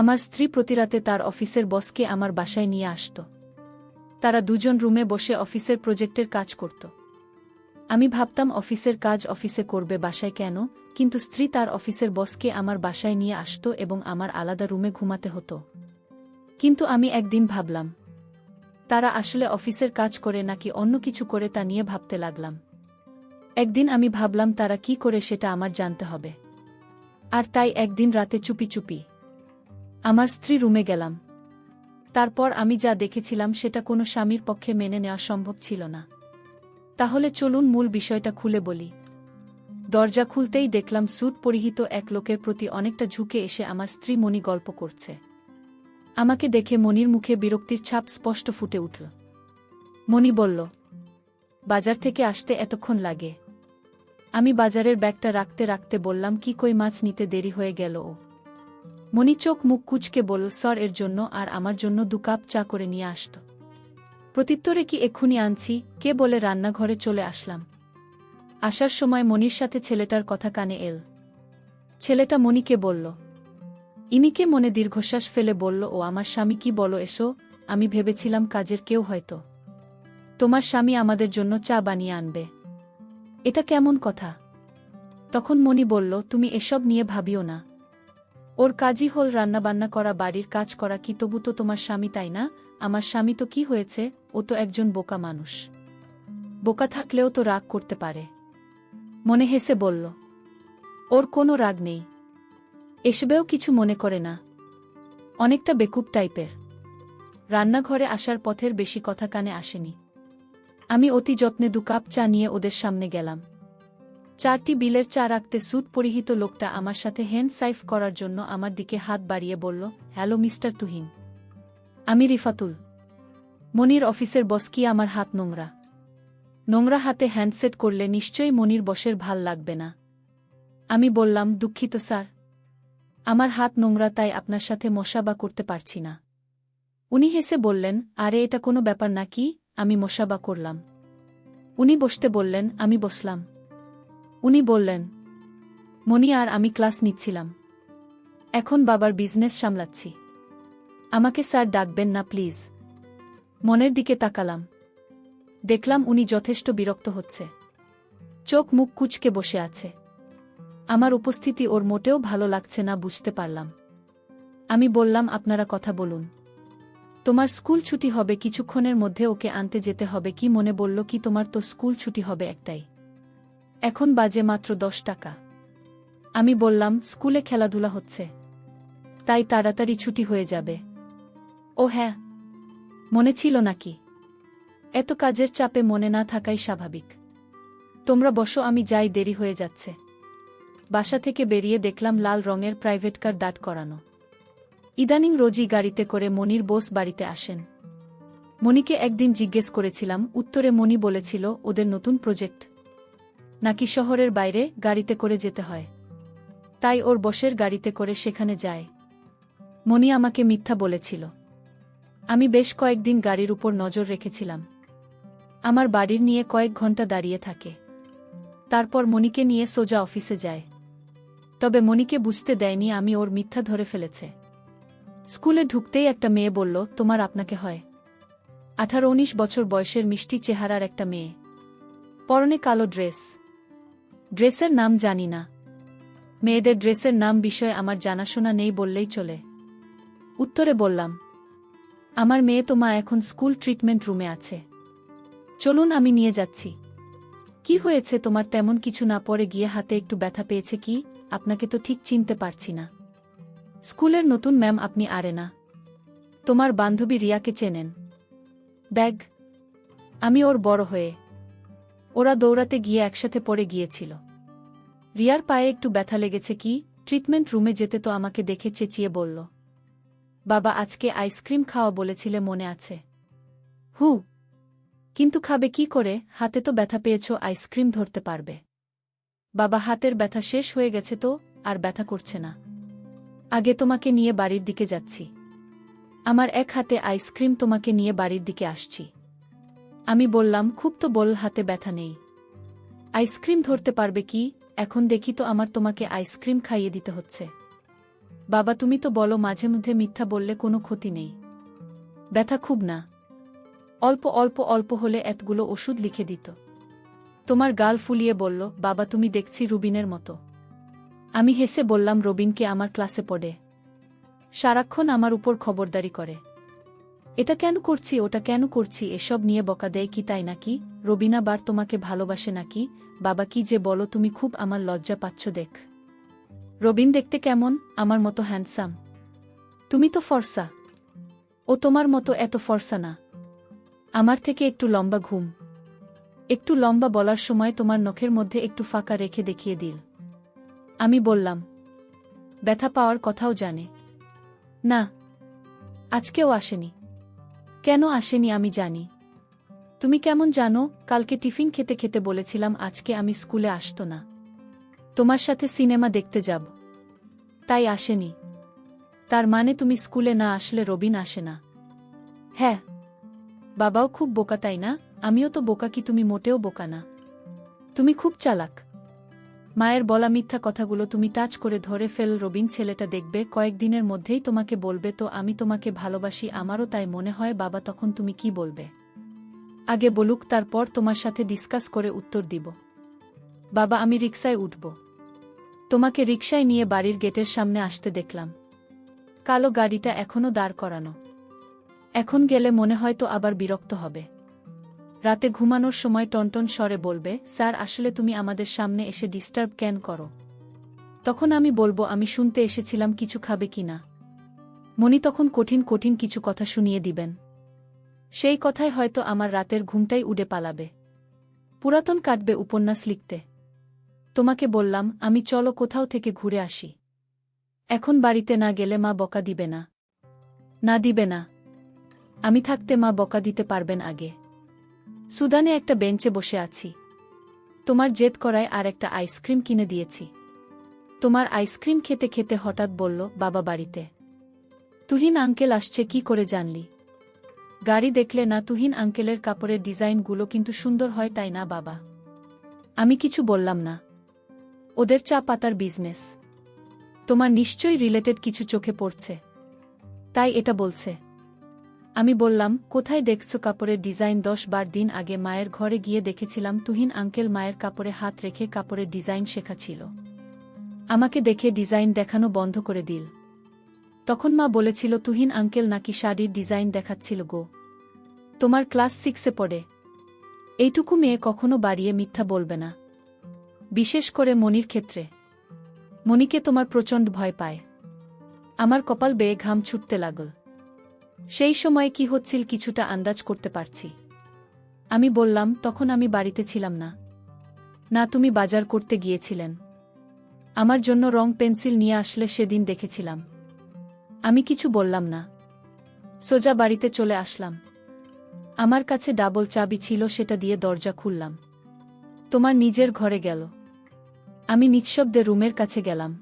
আমার স্ত্রী প্রতিরাতে তার অফিসের বসকে আমার বাসায় নিয়ে আসত। তারা দুজন রুমে বসে অফিসের প্রজেক্টের কাজ করত। আমি ভাবতাম অফিসের কাজ অফিসে করবে, বাসায় কেন? কিন্তু স্ত্রী তার অফিসের বসকে আমার বাসায় নিয়ে আসত এবং আমার আলাদা রুমে ঘুমাতে হতো। কিন্তু আমি একদিন ভাবলাম, তারা আসলে অফিসের কাজ করে নাকি অন্য কিছু করে তা নিয়ে ভাবতে লাগলাম। একদিন আমি ভাবলাম তারা কি করে সেটা আমার জানতে হবে। আর তাই একদিন রাতে চুপি চুপি আমার স্ত্রী রুমে গেলাম। তারপর আমি যা দেখেছিলাম সেটা কোনো স্বামীর পক্ষে মেনে নেওয়া সম্ভব ছিল না। তাহলে চলুন মূল বিষয়টা খুলে বলি। দরজা খুলতেই দেখলাম স্যুট পরিহিত এক লোকের প্রতি অনেকটা ঝুঁকে এসে আমার স্ত্রী মণি গল্প করছে। আমাকে দেখে মণির মুখে বিরক্তির ছাপ স্পষ্ট ফুটে উঠল। মণি বলল, বাজার থেকে আসতে এতক্ষণ লাগে? আমি বাজারের ব্যাগটা রাখতে রাখতে বললাম, কি কই মাছ নিতে দেরি হয়ে গেল? ও মণি চোখ মুখ কুঁচকে বলল, স্যার এর জন্য আর আমার জন্য 2 কাপ চা করে নিয়ে আসত। প্রত্যুত্তরে, কি এক্ষুনি আনছি কে বলে রান্নাঘরে চলে আসলাম। আসার সময় মণির সাথে ছেলেটার কথা কানে এল। ছেলেটা মণিকে বলল, ইমিকে মনে দীর্ঘশ্বাস ফেলে বলল, ও আমার স্বামী। কি বলো এসো? আমি ভেবেছিলাম কাজের কেউ হয়তো। তোমার স্বামী আমাদের জন্য চা বানিয়ে আনবে। এটা কেমন কথা? তখন মণি বলল, তুমি এসব নিয়ে ভাবিও না। ওর কাজই হল রান্নাবান্না করা, বাড়ির কাজ করা। কি তবু তো তোমার স্বামী, তাই না? আমার স্বামী তো কি হয়েছে, ও তো একজন বোকা মানুষ। বোকা থাকলেও তো রাগ করতে পারে। মনে হেসে বলল, ওর কোনো রাগ নেই, এসবেও কিছু মনে করে না, অনেকটা বেকুব টাইপের। রান্নাঘরে আসার পথের বেশি কথা কানে আসেনি। আমি অতি যত্নে 2 কাপ চা নিয়ে ওদের সামনে গেলাম। 4টি বিলের চা রাখতে স্যুট পরিহিত লোকটা আমার সাথে হ্যান্ড সাইফ করার জন্য আমার দিকে হাত বাড়িয়ে বলল, হ্যালো মিস্টার তুহিন, আমি রিফাতুল, মনির অফিসের বস। কি আমার হাত নোংরা? নোংরা হাতে হ্যান্ডসেট করলে নিশ্চয়ই মনির বসের ভাল লাগবে না। আমি বললাম, দুঃখিত স্যার, আমার হাত নোংরা, তাই আপনার সাথে মশাবা করতে পারছি না। উনি হেসে বললেন, আরে এটা কোনো ব্যাপার নাকি, আমি মশাবা করলাম। উনি বসতে বললেন, আমি বসলাম। উনি বললেন, মনি আর আমি ক্লাস নিচ্ছিলাম, এখন বাবার বিজনেস সামলাচ্ছি, আমাকে স্যার ডাকবেন না প্লিজ। মনের দিকে তাকালাম, দেখলাম উনি যথেষ্ট বিরক্ত হচ্ছে, চোখ মুখ কুঁচকে বসে আছে। আমার উপস্থিতি ওর মোটেও ভালো লাগছে না, বুঝতে পারলাম। আমি বললাম, আপনারা কথা বলুন, তোমার স্কুল ছুটি হবে কিছুক্ষণের মধ্যে, ওকে আনতে যেতে হবে। কি মনে বলল, কি তোমার তো স্কুল ছুটি হবে একটাই, এখন বাজে মাত্র 10 টাকা। আমি বললাম, স্কুলে খেলাধুলা হচ্ছে, তাই তাড়াতাড়ি ছুটি হয়ে যাবে। ও হ্যাঁ, মনে ছিল নাকি? এত কাজের চাপে মনে না থাকাই স্বাভাবিক। তোমরা বসো, আমি যাই, দেরি হয়ে যাচ্ছে। বাসা থেকে বেরিয়ে দেখলাম লাল রঙের প্রাইভেট কার দাঁড় করানো। ইদানিং রোজই গাড়িতে করে মনির বোস বাড়িতে আসেন। মনিকে একদিন জিজ্ঞেস করেছিলাম, উত্তরে মনি বলেছিল ওদের নতুন প্রজেক্ট নাকি শহরের বাইরে গাড়িতে করে যেতে হয়, তাই ওর বসের গাড়িতে করে সেখানে যায়। মনি আমাকে মিথ্যা বলেছিল। আমি বেশ কয়েকদিন গাড়ির উপর নজর রেখেছিলাম। আমার বাড়ির নিয়ে কয়েক ঘন্টা দাঁড়িয়ে থাকে, তারপর মনিকে নিয়ে সোজা অফিসে যায়। তবে মনিকে বুঝতে দেয়নি আমি ওর মিথ্যা ধরে ফেলেছে। স্কুলে ঢুকতেই একটা মেয়ে বলল, তোমার আপনাকে হয়? 18-19 বছর বয়সের মিষ্টি চেহারার একটা মেয়ে, পরনে কালো ড্রেস। ড্রেসের নাম জানি না, মেয়েদের ড্রেসের নাম বিষয়ে আমার জানাশোনা নেই বললেই চলে। উত্তরে বললাম, আমার মেয়ে তো মা এখন স্কুল ট্রিটমেন্ট রুমে আছে, চলুন আমি নিয়ে যাচ্ছি। কি হয়েছে তোমার? তেমন কিছু না, পরে গিয়ে হাতে একটু ব্যথা পেয়েছে। কি? আপনাকে তো ঠিক চিনতে পারছি না। স্কুলের নতুন ম্যাম আপনি? আরে না, তোমার বান্ধবী রিয়াকে চেনেন? ব্যাগ, আমি ওর বড় হয়ে। ওরা দৌড়াতে গিয়ে একসাথে পড়ে গিয়েছিল। রিয়ার পায়ে একটু ব্যথা লেগেছে। কি? ট্রিটমেন্ট রুমে যেতে তো আমাকে দেখে চেঁচিয়ে বলল, বাবা আজকে আইসক্রিম খাওয়া বলেছিলে, মনে আছে? হু, কিন্তু খাবে কি করে? হাতে তো ব্যথা পেয়েছ, আইসক্রিম ধরতে পারবে? বাবা হাতের ব্যথা শেষ হয়ে গেছে তো, আর ব্যথা করছে না। আগে তোমাকে নিয়ে বাড়ির দিকে যাচ্ছি, আমার এক হাতে আইসক্রিম, তোমাকে নিয়ে বাড়ির দিকে আসছি। আমি বললাম, খুব তো বল, হাতে ব্যথা নেই, আইসক্রিম ধরতে পারবে কি? এখন দেখি তো আমার তোমাকে আইসক্রিম খাইয়ে দিতে হচ্ছে। বাবা তুমি তো বলো মাঝে মধ্যে মিথ্যা বললে কোনো ক্ষতি নেই। ব্যথা খুব না? অল্প অল্প অল্প হলে এতগুলো ওষুধ লিখে দিত। তোমার গাল ফুলিয়ে বলল, বাবা তুমি দেখছি রুবিনের মতো। আমি হেসে বললাম, রবিনকে আমার ক্লাসে পড়ে, সারাক্ষণ আমার উপর খবরদারি করে। এটা কেন করছি ওটা কেন করছি এসব নিয়ে বকা দেয় কি তাই নাকি? রবিনা বার তোমাকে ভালোবাসে নাকি? বাবা কি যে বলো তুমি, খুব আমার লজ্জা পাচ্ছ দেখ। রবিন দেখতে কেমন? আমার মতো হ্যান্ডসাম? তুমি তো ফর্সা। ও তোমার মতো এত ফর্সা না। আমার থেকে একটু লম্বা। ঘুম একটু লম্বা বলার সময় তোমার নখের মধ্যে একটু ফাঁকা রেখে দেখিয়ে দিল। আমি বললাম, ব্যথা পাওয়ার কথাও জানে না? আজকেও আসেনি। কেন আসেনি আমি জানি। তুমি কেমন জানো? কালকে টিফিন খেতে খেতে বলেছিলাম আজকে আমি স্কুলে আসতো না, তোমার সাথে সিনেমা দেখতে যাব, তাই আসেনি। তার মানে তুমি স্কুলে না আসলে রবিন আসে না? হ্যাঁ। বাবাও খুব বোকা তাই না? আমিও তো বোকা কি তুমি মোটেও বোকা না, তুমি খুব চালাক। মায়ের বলা মিথ্যা কথাগুলো তুমি টাচ করে ধরে ফেল। রবিন ছেলেটা দেখবে কয়েকদিনের মধ্যেই তোমাকে বলবে তো আমি তোমাকে ভালোবাসি। আমারও তাই মনে হয়। বাবা তখন তুমি কি বলবে? আগে বলুক, তারপর তোমার সাথে ডিসকাস করে উত্তর দিব। বাবা আমি রিকশায় উঠব। তোমাকে রিকশায় নিয়ে বাড়ির গেটের সামনে আসতে দেখলাম। কালো গাড়িটা এখনো দাঁড় করানো। এখন গেলে মনে হয় তো আবার বিরক্ত হবে। রাতে ঘুমানোর সময় টনটন স্বরে বলবে, স্যার আসলে তুমি আমাদের সামনে এসে ডিস্টার্ব কেন করো? তখন আমি বলবো আমি শুনতে এসেছিলাম কিছু খাবে কি না। মনি তখন কঠিন কঠিন কিছু কথা শুনিয়ে দিবেন। সেই কথায় হয়তো আমার রাতের ঘুমটাই উড়ে পালাবে। পুরাতন কাটবে উপন্যাস লিখতে। তোমাকে বললাম আমি চলো কোথাও থেকে ঘুরে আসি। এখন বাড়িতে না গেলে মা বকা দিবে না? না দিবে না। আমি থাকতে মা বকা দিতে পারবেন আগে। সুদানে একটা বেঞ্চে বসে আছি। তোমার জেদ করায় আর একটা আইসক্রিম কিনে দিয়েছি। তোমার আইসক্রিম খেতে খেতে হঠাৎ বলল, বাবা বাড়িতে তুহিন আঙ্কেল আসছে কি করে জানলি? গাড়ি দেখলে না? তুহিন আঙ্কেলের কাপড়ের ডিজাইনগুলো কিন্তু সুন্দর হয় তাই না বাবা? আমি কিছু বললাম না। ওদের চা পাতার বিজনেস। তোমার নিশ্চয়ই রিলেটেড কিছু চোখে পড়ছে, তাই এটা বলছে। আমি বললাম, কোথায় দেখছো কাপড়ের ডিজাইন? 10-12 দিন আগে মায়ের ঘরে গিয়ে দেখেছিলাম তুহিন আঙ্কেল মায়ের কাপড়ে হাত রেখে কাপড়ের ডিজাইন শেখাচ্ছিল। আমাকে দেখে ডিজাইন দেখানো বন্ধ করে দিল। তখন মা বলেছিল তুহিন আঙ্কেল নাকি শাড়ির ডিজাইন দেখাচ্ছিল গো। তোমার ক্লাস 6-এ পড়ে। এইটুকু মেয়ে কখনো বাড়িয়ে মিথ্যা বলবে না, বিশেষ করে মনির ক্ষেত্রে। মনিকে তোমার প্রচণ্ড ভয় পায়। আমার কপাল বেয়ে ঘাম ছুটতে লাগল। সেই সময় কি হচ্ছিল কিছুটা আন্দাজ করতে পারছি। আমি বললাম, তখন আমি বাড়িতে ছিলাম না। না তুমি বাজার করতে গিয়েছিলেন। আমার জন্য রং পেন্সিল নিয়ে আসলে সেদিন দেখেছিলাম। আমি কিছু বললাম না, সোজা বাড়িতে চলে আসলাম। আমার কাছে ডাবল চাবি ছিল, সেটা দিয়ে দরজা খুললাম। তোমার নিজের ঘরে গেল। আমি নিঃশব্দে রুমের কাছে গেলাম।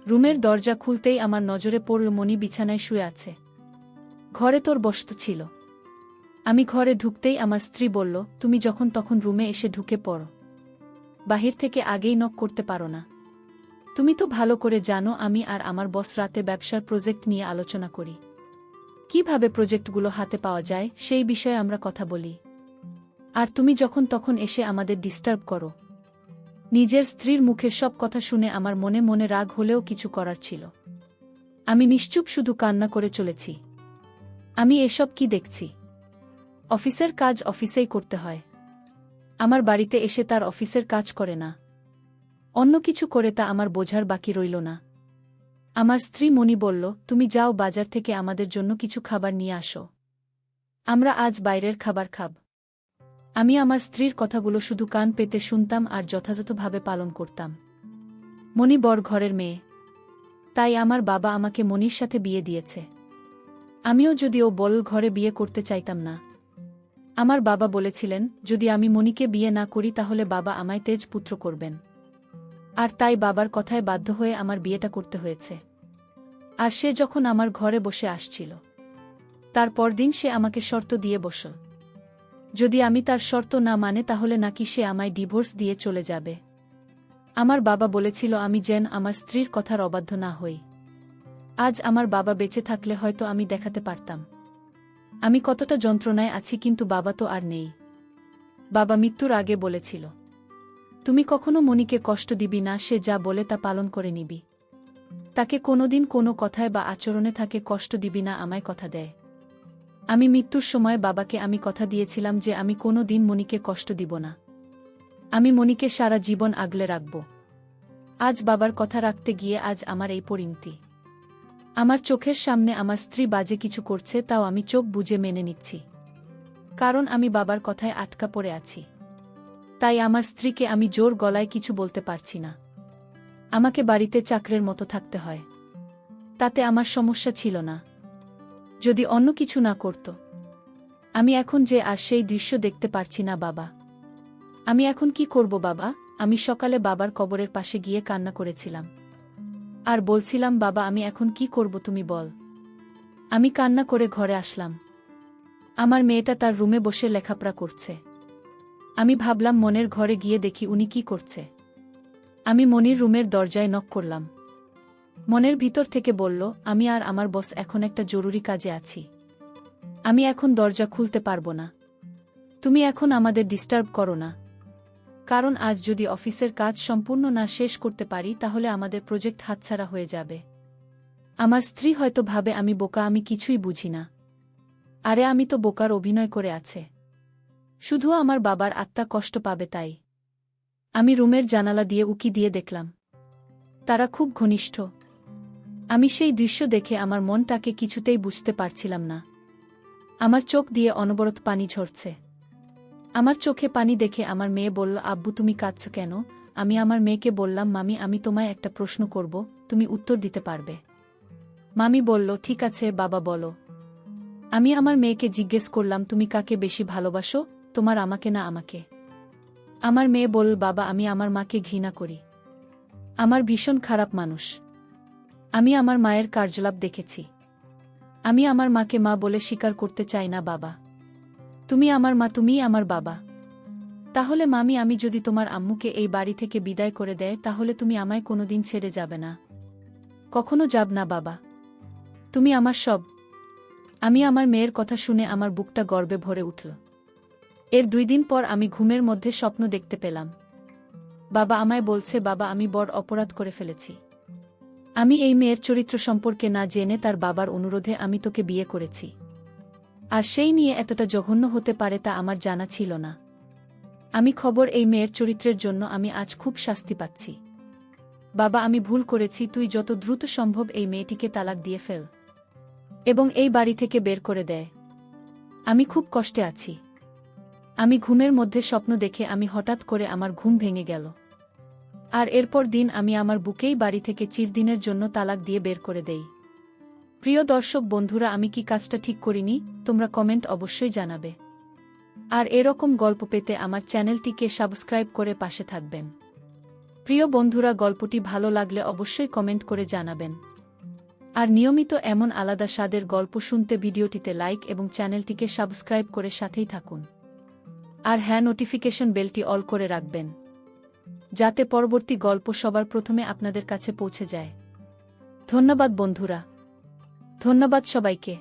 রুমের দরজা খুলতেই আমার নজরে পড়ল মনি বিছানায় শুয়ে আছে। ঘরে তোর বসত ছিল। আমি ঘরে ঢুকতেই আমার স্ত্রী বলল, তুমি যখন তখন রুমে এসে ঢুকে পড়ো, বাহির থেকে আগেই নক করতে পারো না। তুমি তো ভালো করে জানো আমি আর আমার বস রাতে ব্যবসার প্রজেক্ট নিয়ে আলোচনা করি। কিভাবে প্রজেক্টগুলো হাতে পাওয়া যায় সেই বিষয়ে আমরা কথা বলি। আর তুমি যখন তখন এসে আমাদের ডিস্টার্ব করো। নিজের স্ত্রীর মুখে সব কথা শুনে আমার মনে মনে রাগ হলেও কিছু করার ছিল। আমি নিশ্চুপ শুধু কান্না করে চলেছি। আমি এসব কি দেখছি? অফিসের কাজ অফিসেই করতে হয়। আমার বাড়িতে এসে তার অফিসের কাজ করে না, অন্য কিছু করে, তা আমার বোঝার বাকি রইল না। আমার স্ত্রী মনি বলল, তুমি যাও বাজার থেকে আমাদের জন্য কিছু খাবার নিয়ে আসো, আমরা আজ বাইরের খাবার খাব। আমি আমার স্ত্রীর কথাগুলো শুধু কান পেতে শুনতাম আর যথাযথভাবে পালন করতাম। মনি বড় ঘরের মেয়ে, তাই আমার বাবা আমাকে মনির সাথে বিয়ে দিয়েছে। আমিও যদিও বল ঘরে বিয়ে করতে চাইতাম না। আমার বাবা বলেছিলেন যদি আমি মনিকে বিয়ে না করি তাহলে বাবা আমায় তেজ পুত্র করবেন। আর তাই বাবার কথায় বাধ্য হয়ে আমার বিয়েটা করতে হয়েছে। আর সে যখন আমার ঘরে বসে আসছিল, তার পরদিন সে আমাকে শর্ত দিয়ে বসল, যদি আমি তার শর্ত না মানে তাহলে নাকি সে আমায় ডিভোর্স দিয়ে চলে যাবে। আমার বাবা বলেছিল আমি যেন আমার স্ত্রীর কথার অবাধ্য না হই। আজ আমার বাবা বেঁচে থাকলে হয়তো আমি দেখাতে পারতাম আমি কতটা যন্ত্রণায় আছি, কিন্তু বাবা তো আর নেই। বাবা মৃত্যুর আগে বলেছিল, তুমি কখনো মনিকে কষ্ট দিবি না, সে যা বলে তা পালন করে নিবি। তাকে কোনোদিন কোনো কথায় বা আচরণে থাকে কষ্ট দিবি না, আমায় কথা দেয়। আমি মৃত্যুর সময় বাবাকে আমি কথা দিয়েছিলাম যে আমি কোনো দিন মনিকে কষ্ট দিব না। আমি মনিকে সারা জীবন আগলে রাখব। আজ বাবার কথা রাখতে গিয়ে আজ আমার এই পরিণতি। আমার চোখের সামনে আমার স্ত্রী বাজে কিছু করছে, তাও আমি চোখ বুজে মেনে নিচ্ছি, কারণ আমি বাবার কথায় আটকা পড়ে আছি। তাই আমার স্ত্রীকে আমি জোর গলায় কিছু বলতে পারছি না। আমাকে বাড়িতে চাকরের মতো থাকতে হয়। তাতে আমার সমস্যা ছিল না, যদি অন্য কিছু না করত। আমি এখন যে আর সেই দৃশ্য দেখতে পারছি না। বাবা, আমি এখন কি করব বাবা? আমি সকালে বাবার কবরের পাশে গিয়ে কান্না করেছিলাম আর বলছিলাম, বাবা আমি এখন কি করব তুমি বল। আমি কান্না করে ঘরে আসলাম। আমার মেয়েটা তার রুমে বসে লেখাপড়া করছে। আমি ভাবলাম মনের ঘরে গিয়ে দেখি উনি কি করছে। আমি মনির রুমের দরজায় নক করলাম। মনের ভিতর থেকে বলল, আমি আর আমার বস এখন একটা জরুরি কাজে আছি। আমি এখন দরজা খুলতে পারবো না। তুমি এখন আমাদের ডিস্টার্ব করো না, কারণ আজ যদি অফিসের কাজ সম্পূর্ণ না শেষ করতে পারি তাহলে আমাদের প্রজেক্ট হাতছাড়া হয়ে যাবে। আমার স্ত্রী হয়তো ভাবে আমি বোকা, আমি কিছুই বুঝি না। আরে আমি তো বোকার অভিনয় করে আছে। শুধু আমার বাবার আত্মা কষ্ট পাবে তাই। আমি রুমের জানালা দিয়ে উকি দিয়ে দেখলাম, তারা খুব ঘনিষ্ঠ। আমি সেই দৃশ্য দেখে আমার মনটাকে কিছুতেই বুঝতে পারছিলাম না। আমার চোখ দিয়ে অনবরত পানি ঝরছে। আমার চোখে পানি দেখে আমার মেয়ে বলল, আব্বু তুমি কাঁদছ কেন? আমি আমার মেয়েকে বললাম, মামি আমি তোমায় একটা প্রশ্ন করব, তুমি উত্তর দিতে পারবে। মামি বলল, ঠিক আছে বাবা বলো। আমি আমার মেয়েকে জিজ্ঞেস করলাম, তুমি কাকে বেশি ভালোবাসো, তোমার আমাকে না আমাকে? আমার মেয়ে বলল, বাবা আমি আমার মাকে ঘৃণা করি। আমার ভীষণ খারাপ মানুষ। আমি আমার মায়ের কার্যকলাপ দেখেছি। আমি আমার মাকে মা বলে স্বীকার করতে চাই না বাবা। তুমি আমার মা, তুমিই আমার বাবা। তাহলে মামি আমি যদি তোমার আম্মুকে এই বাড়ি থেকে বিদায় করে দেয় তাহলে তুমি আমায় কোনোদিন ছেড়ে যাবে না? কখনো যাব না বাবা, তুমি আমার সব। আমি আমার মেয়ের কথা শুনে আমার বুকটা গর্বে ভরে উঠল। এর 2 দিন পর আমি ঘুমের মধ্যে স্বপ্ন দেখতে পেলাম। বাবা আমায় বলছে, বাবা আমি বড় অপরাধ করে ফেলেছি। আমি এই মেয়ের চরিত্র সম্পর্কে না জেনে তার বাবার অনুরোধে আমি তোকে বিয়ে করেছি। আর সেই নিয়ে এতটা জঘন্য হতে পারে তা আমার জানা ছিল না। আমি খবর এই মেয়ের চরিত্রের জন্য আমি আজ খুব শাস্তি পাচ্ছি। বাবা আমি ভুল করেছি, তুই যত দ্রুত সম্ভব এই মেয়েটিকে তালাক দিয়ে ফেল এবং এই বাড়ি থেকে বের করে দেয়। আমি খুব কষ্টে আছি। আমি ঘুমের মধ্যে স্বপ্ন দেখে আমি হঠাৎ করে আমার ঘুম ভেঙে গেল। আর এরপর দিন আমি আমার বুকেই বাড়ি থেকে চিরদিনের জন্য তালাক দিয়ে বের করে দেই। প্রিয় দর্শক বন্ধুরা, আমি কি কাজটা ঠিক করিনি? তোমরা কমেন্ট অবশ্যই জানাবে। আর এরকম গল্প পেতে আমার চ্যানেলটিকে সাবস্ক্রাইব করে পাশে থাকবেন। প্রিয় বন্ধুরা, গল্পটি ভালো লাগলে অবশ্যই কমেন্ট করে জানাবেন। আর নিয়মিত এমন আলাদা স্বাদের গল্প শুনতে ভিডিওটিতে লাইক এবং চ্যানেলটিকে সাবস্ক্রাইব করে সাথেই থাকুন। আর হ্যাঁ, নোটিফিকেশন বেলটি অল করে রাখবেন, যাতে পরবর্তী গল্প সবার প্রথমে আপনাদের কাছে পৌঁছে যায়। ধন্যবাদ বন্ধুরা, ধন্যবাদ সবাইকে।